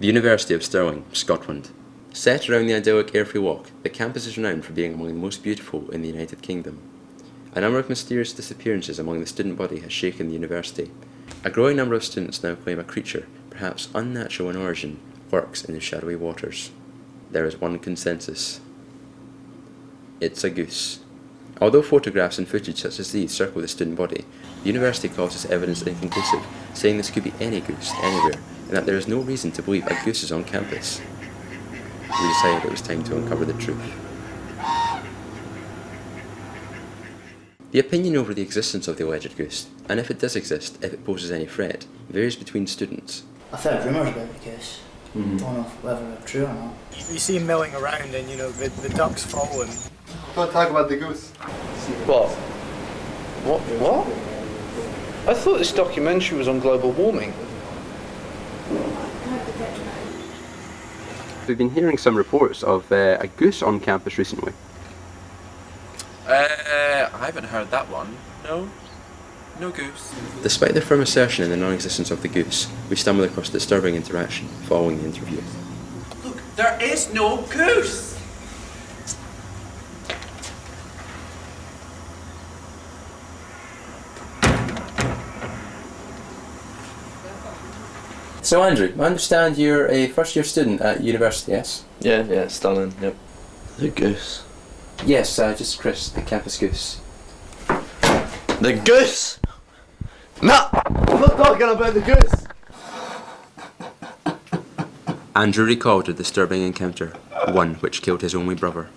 The University of Stirling, Scotland. Set around the idyllic Airtree Walk, the campus is renowned for being among the most beautiful in the United Kingdom. A number of mysterious disappearances among the student body has shaken the university. A growing number of students now claim a creature, perhaps unnatural in origin, lurks in the shadowy waters. There is one consensus. It's a goose. Although photographs and footage such as these circle the student body, the university calls this evidence inconclusive, saying this could be any goose, anywhere, and that there is no reason to believe a goose is on campus. We decided it was time to uncover the truth. The opinion over the existence of the alleged goose, and if it does exist, if it poses any threat, varies between students. I've heard rumours about the goose. Don't know whether they're true or not. You see him milling around and, you know, the ducks fall and... Don't talk about the goose. What? What? I thought this documentary was on global warming. We've been hearing some reports of a goose on campus recently. I haven't heard that one. No. No goose. Despite the firm assertion in the non-existence of the goose, we stumbled across a disturbing interaction following the interview. Look, there is no goose! So Andrew, I understand you're a first-year student at university, yes? Yeah, Stirling, yep. The goose. Yes, just Chris, the campus goose. The goose? No! I'm not talking about the goose! Andrew recalled a disturbing encounter, one which killed his only brother.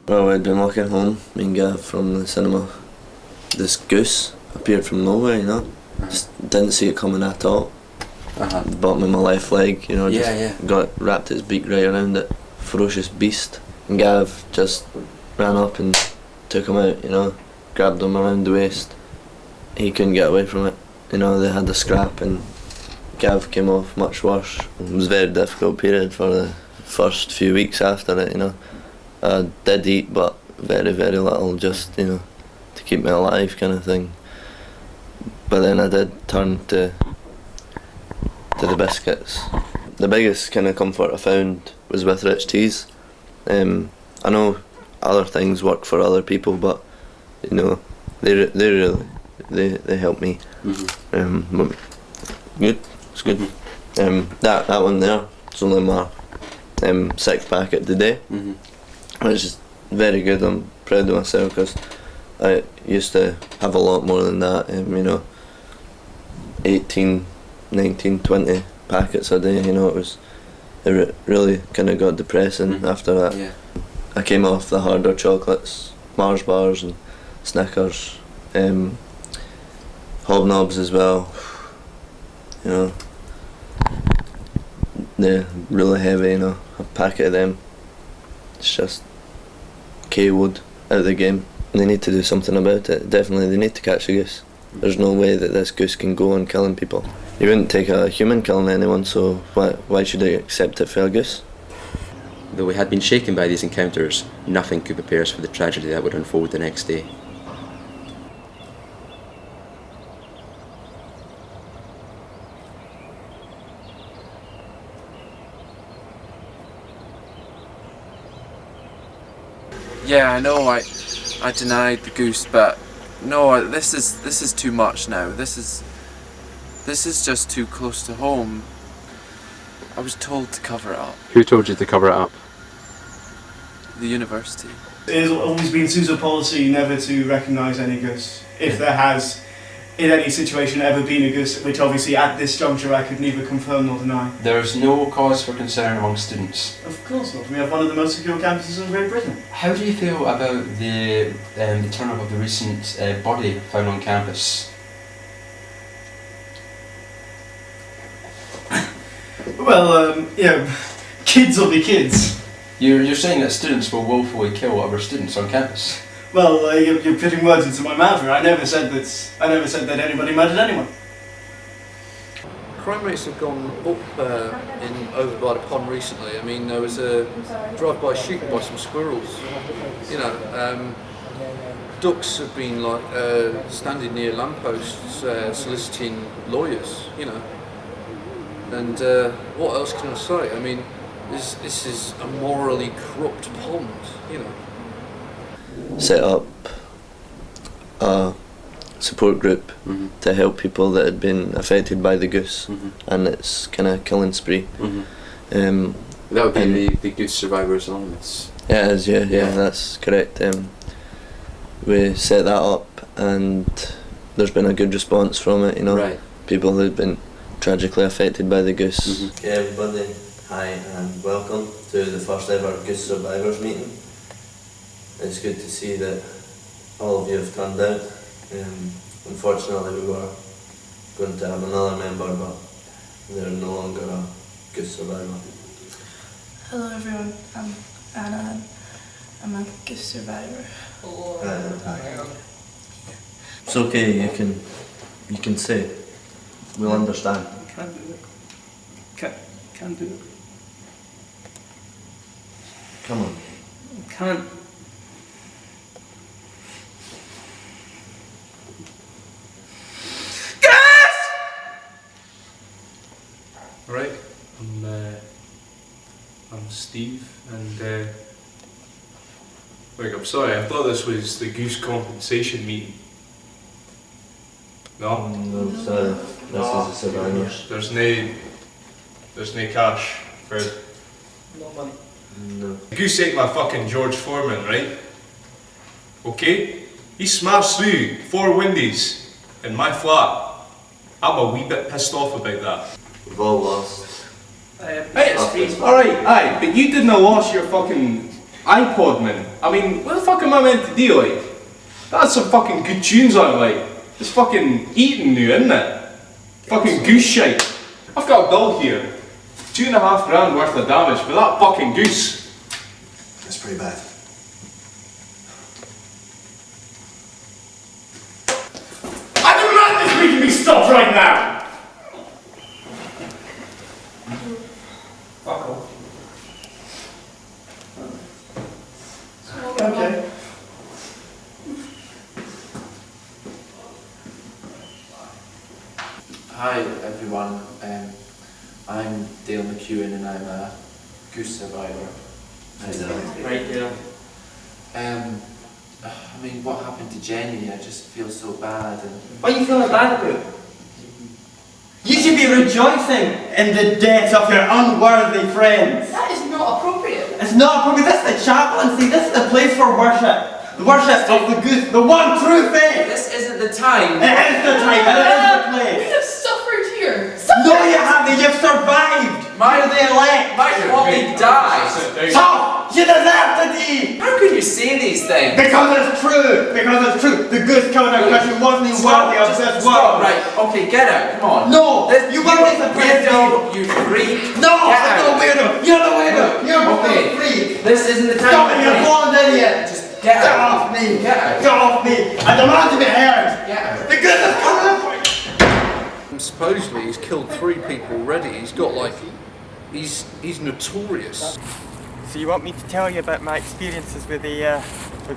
Well, we'd been walking home, me and Gav, from the cinema. This goose appeared from nowhere, you know? Just didn't see it coming at all. The bottom of my left leg, you know, got wrapped its beak right around it. Ferocious beast. And Gav just ran up and took him out, you know, grabbed him around the waist. He couldn't get away from it. You know, they had a scrap and Gav came off much worse. It was a very difficult period for the first few weeks after it, you know. I did eat, but very, very little, just, you know, to keep me alive kind of thing. But then I did turn to the biscuits. The biggest kind of comfort I found was with rich teas. I know other things work for other people, but you know they really help me. But good, it's good. That one there, it's only my sixth packet today, which is very good. I'm proud of myself because I used to have a lot more than that. You know, 18, 19, 20 packets a day. You know, it really kind of got depressing after that. Yeah. I came off the harder chocolates, Mars bars and Snickers, Hobnobs as well. You know, they're really heavy. You know, a packet of them, it's just KO'd out of the game. They need to do something about it. Definitely, they need to catch the goose. There's no way that this goose can go on killing people. You wouldn't take a human killing anyone, so why should I accept it for a goose? Though we had been shaken by these encounters, nothing could prepare us for the tragedy that would unfold the next day. Yeah, I know I denied the goose, but no, this is too much now. This is just too close to home. I was told to cover it up. Who told you to cover it up? The university. It has always been SUSO policy never to recognise any goose. If there has, in any situation, ever been a goose, which obviously at this juncture I could neither confirm nor deny. There's no cause for concern among students. Of course not. We have one of the most secure campuses in Great Britain. How do you feel about the turn up of the recent body found on campus? Well, yeah, kids will be kids. You're saying that students will willfully kill other students on campus? Well, you're putting words into my mouth here. I never said that anybody murdered anyone. Crime rates have gone up over by the pond recently. I mean, there was a drive-by shooting by some squirrels. You know, ducks have been like standing near lampposts soliciting lawyers. You know, And what else can I say? I mean, this is a morally corrupt pond, you know. Set up a support group to help people that had been affected by the goose and its kind of killing spree. That would be the Goose Survivors Anonymous. Yeah, it is, yeah, that's correct. We set that up and there's been a good response from it, you know. Right. People who've been tragically affected by the goose. Okay, everybody, hi and welcome to the first ever Goose Survivors meeting. It's good to see that all of you have turned out. Unfortunately, we were going to have another member, but they're no longer a Goose survivor. Hello everyone, I'm Anna and I'm a Goose survivor. Hi. It's okay, you can say. We'll understand. Can't do it. Can't do it. Come on. Can't. Right, I'm Steve, and I'm sorry, I thought this was the Goose compensation meeting. No? No, sorry. This is a survivors. There's no cash for No money. No. Goose ain't my fucking George Foreman, right? Okay? He smashed through 4 windies in my flat. I'm a wee bit pissed off about that. We've all lost. Alright, aye, but you didn't lost your fucking iPod, man. I mean, what the fuck am I meant to do, like? That's some fucking good tunes on it, like. It's fucking eating new, isn't it? Fucking goose shite. I've got a bill here. $2.5 grand worth of damage for that fucking goose. That's pretty bad. I demand this meeting be stopped right now! Fuck off. Okay. Hi everyone, I'm Dale McEwen and I'm a Goose survivor. Right, Dale. I mean, what happened to Jenny? I just feel so bad. And What are you feeling bad about? You should be rejoicing in the death of your unworthy friends. That is not appropriate. It's not appropriate. This is the chaplaincy. This is the place for worship. The worship of the Goose, the one true faith. this isn't the time. It is the time. It is the place. We have suffered here. No, you haven't. You've survived. You're the elect. My colleague died. Tough. You deserve to die. How can you say these things? Because it's true. Because it's true. The Goose killed her because she wasn't even worthy of this world. Right, okay, get out, come on. No, you weren't supposed to. Weirdo, you freak. No, Get I'm out. no weirdo. You're the weirdo. You're Okay. the freak. This isn't the time. Stop it, you blonde idiot. Just get out. off me. Get out. Get off me. I demand to be heard. Get out. The Goose is coming for you. Supposedly he's killed 3 people already. He's got like, he's notorious. So you want me to tell you about my experiences with the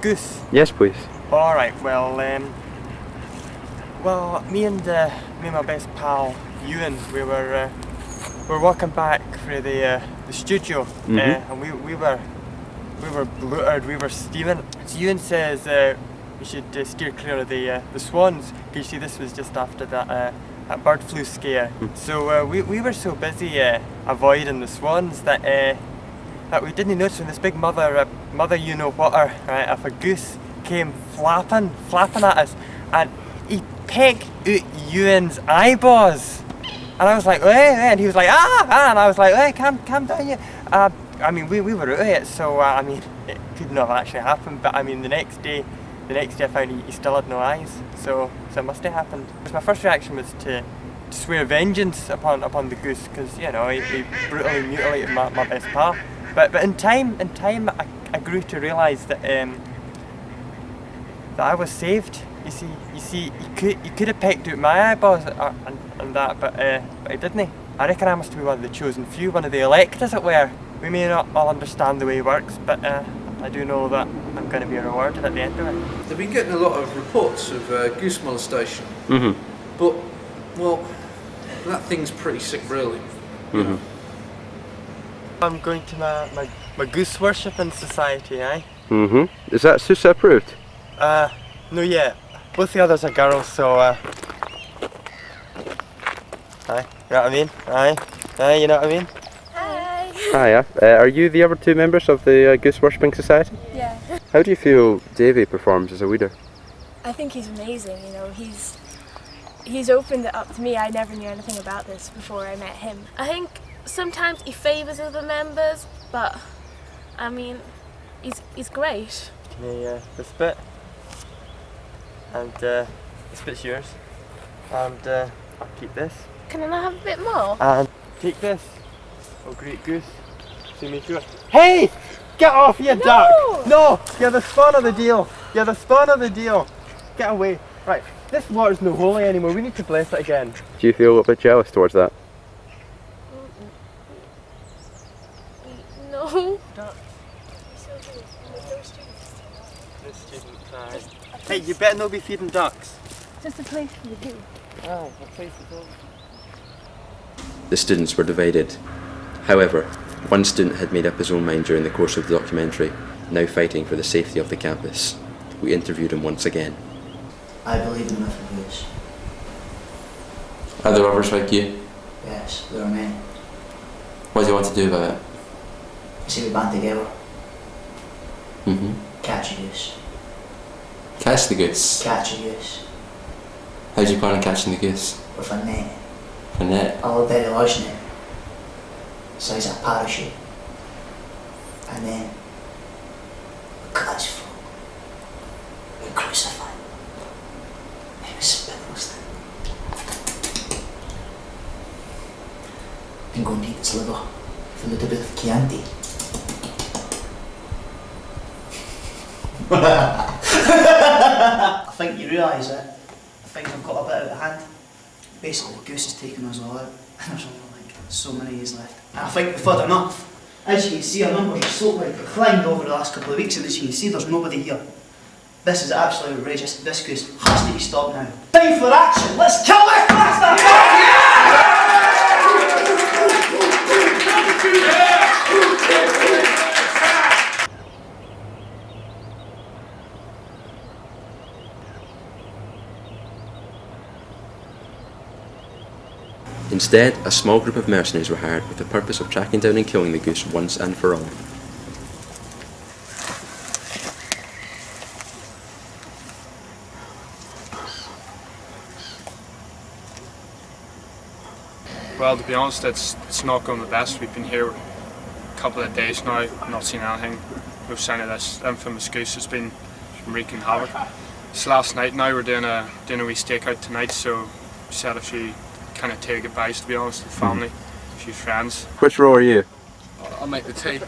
Goose? Yes, please. All right. Well, me and my best pal Ewan, we were walking back through the studio, and we were bluttered, we were steaming. So Ewan says we should steer clear of the swans. You see, this was just after that bird flu scare. So we were so busy avoiding the swans that we didn't notice when this big mother you know whatter, right, of a goose came flapping at us, and he pecked out Ewan's eyeballs. And I was like, hey, and he was like, and I was like, hey, calm down, you. I mean, we were out of it, so I mean, it could not have actually happened. But I mean, the next day I found he still had no eyes, so it must have happened. My first reaction was to swear vengeance upon the goose, because you know he brutally mutilated my best pal. But in time I grew to realise that I was saved. You see, he could have pecked out my eyeballs and that, but he didn't. I reckon I must be one of the chosen few, one of the elect, as it were. We may not all understand the way he works, but I do know that I'm going to be rewarded at the end of it. They've been getting a lot of reports of goose molestation. Mm-hmm. But, well, that thing's pretty sick, really. I'm going to my goose worshipping society, eh? Is that SUSA approved? No yet. Both the others are girls, so aye, you know what I mean? Aye, you know what I mean? Hiya. Are you the other two members of the Goose Worshipping Society? Yeah. How do you feel Davy performs as a leader? I think he's amazing, you know, he's opened it up to me. I never knew anything about this before I met him. I think sometimes he favours other members, but I mean, he's great. Yeah, this bit. And this bit's yours. And keep this. Can I not have a bit more? And take this. Oh great goose. See me through it. Hey! Get off, you duck! No! You're the spawn of the deal. You're the spawn of the deal. Get away. Right, this water's no holy anymore. We need to bless it again. Do you feel a little bit jealous towards that? No. Hey, you better not be feeding ducks. Just a place for the goose. Oh, a place to go. The students were divided. However, one student had made up his own mind during the course of the documentary, now fighting for the safety of the campus. We interviewed him once again. I believe in the myth of Goose. Are there others like you? Yes, there are many. What do you want to do about it? You see, we band together. Catch a goose. Catch the goose. Catch a goose. How do you plan on catching the goose? With a net. A net? A very large net. Size of a parachute. And then we cut his throat. We crucify him. And we spit roast him. And go and eat its liver for a little bit of Chianti. I think you realise it. Things have got a bit out of hand. Basically, Goose has taken us all out, and there's only like so many years left. And I think we've had enough. As you can see, our numbers are slowly declined over the last couple of weeks, and as you can see, there's nobody here. This is absolutely outrageous. This Goose has to be stopped now. Time for action! Let's kill this bastard! Instead, a small group of mercenaries were hired with the purpose of tracking down and killing the goose once and for all. Well, to be honest, it's not going the best. We've been here a couple of days now, not seen anything. No sign of this infamous goose has been wreaking havoc. It's last night now. We're doing a wee stakeout tonight, so we said a few kind of tear goodbyes, to be honest, with family, a few friends. Which row are you? I'll make the tea.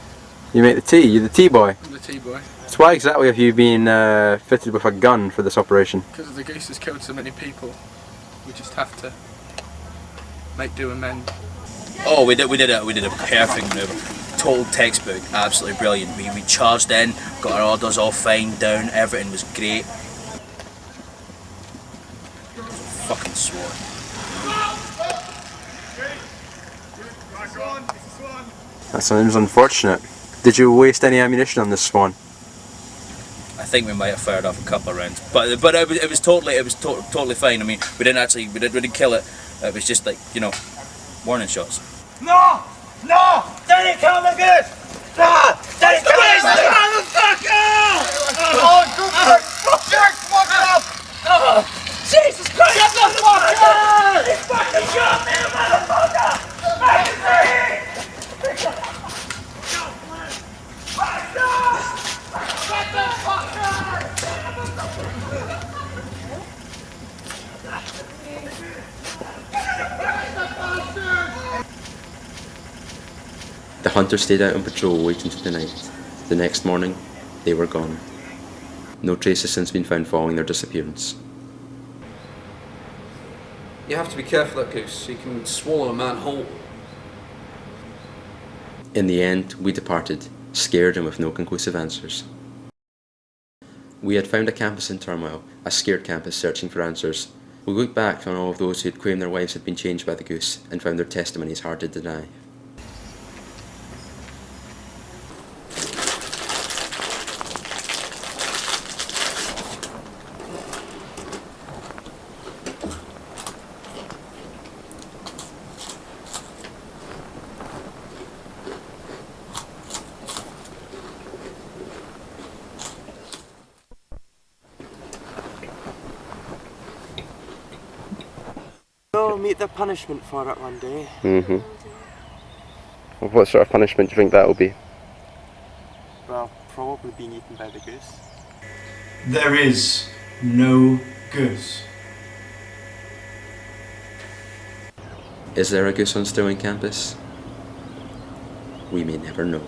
You make the tea? You're the tea boy? I'm the tea boy. So why exactly have you been fitted with a gun for this operation? Because the goose has killed so many people, we just have to make do and mend. Oh, we did a perfect move. Total textbook, absolutely brilliant. We charged in, got our orders all fine down, everything was great. Fucking swan. That sounds unfortunate. Did you waste any ammunition on this swan? I think we might have fired off a couple of rounds, but it was totally fine. I mean, we didn't kill it. It was just like, you know, warning shots. No! No! Daddy, kill the goose! No! Daddy, kill the motherfucker! Oh, good fuck up! Jesus Christ! Get the fuck out! He fucking shot me, motherfucker! Make it free! Get the fuck out! The hunters stayed out on patrol waiting for the night. The next morning, they were gone. No trace has since been found following their disappearance. You have to be careful of that goose. He can swallow a man whole. In the end, we departed, scared and with no conclusive answers. We had found a campus in turmoil, a scared campus searching for answers. We'll look back on all of those who had claimed their lives had been changed by the goose and found their testimonies hard to deny. We'll meet the punishment for it one day. What sort of punishment do you think that will be? Well, probably being eaten by the goose. There is no goose. Is there a goose on Stirling campus? We may never know.